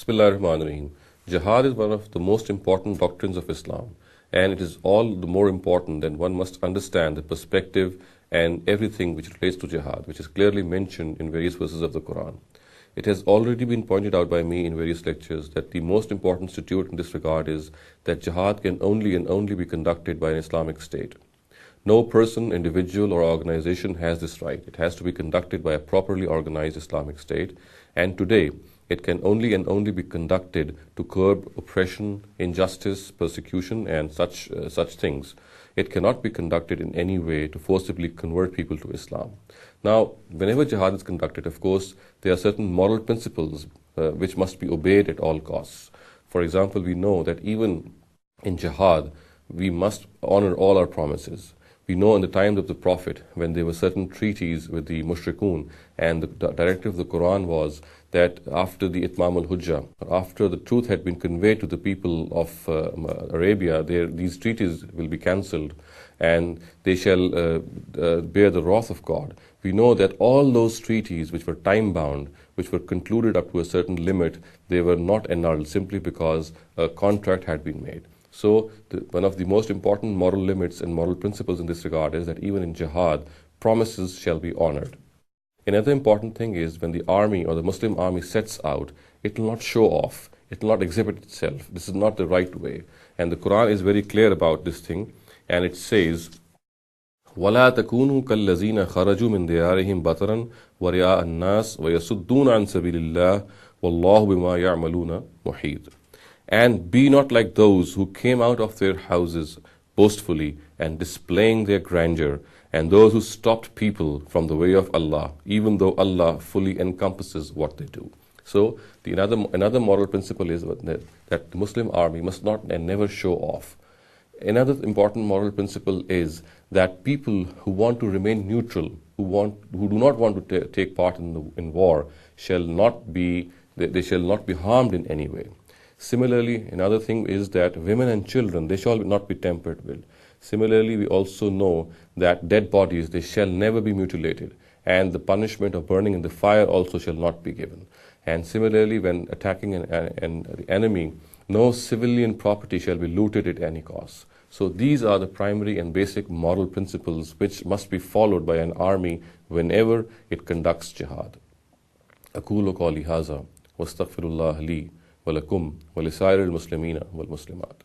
Bismillahirrahmanirrahim. Jihad is one of the most important doctrines of Islam, and it is all the more important that one must understand the perspective and everything which relates to jihad, which is clearly mentioned in various verses of the Quran. It has already been pointed out by me in various lectures that the most important statute in this regard is that jihad can only and only be conducted by an Islamic state. No person, individual, or organization has this right. It has to be conducted by a properly organized Islamic state, and today it can only and only be conducted to curb oppression, injustice, persecution, and such things. It cannot be conducted in any way to forcibly convert people to Islam. Now, whenever jihad is conducted, of course, there are certain moral principles which must be obeyed at all costs. For example, we know that even in jihad, we must honor all our promises. We know in the times of the Prophet, when there were certain treaties with the mushrikun, and the directive of the Quran was that after the Itmam al-Hujjah, after the truth had been conveyed to the people of Arabia, these treaties will be cancelled and they shall bear the wrath of God. We know that all those treaties which were time-bound, which were concluded up to a certain limit, they were not annulled simply because a contract had been made. So one of the most important moral limits and moral principles in this regard is that even in jihad, promises shall be honored. Another important thing is when the army or the Muslim army sets out, it will not show off, it will not exhibit itself. This is not the right way. And the Quran is very clear about this thing, and it says, وَلَا تَكُونُوا كَالَّذِينَ خَرَجُوا مِنْ دِيَارِهِمْ بَطَرًا وَرِيَاءَ النَّاسِ وَيَصُدُّونَ عَنْ سَبِيلِ اللَّهِ وَاللَّهُ بِمَا يَعْمَلُونَ مُحِيطٌ. And be not like those who came out of their houses boastfully and displaying their grandeur, and those who stopped people from the way of Allah, even though Allah fully encompasses what they do. So another moral principle is that the Muslim army must not and never show off. Another important moral principle is that people who want to remain neutral, who do not want to take part in war, shall not be harmed in any way. Similarly, another thing is that women and children, they shall not be tampered with. Similarly, we also know that dead bodies, they shall never be mutilated, and the punishment of burning in the fire also shall not be given. And similarly, when attacking an enemy, no civilian property shall be looted at any cost. So these are the primary and basic moral principles which must be followed by an army whenever it conducts jihad. أقول قولي هذا واستغفر الله لي ولكم ولسائر المسلمين والمسلمات.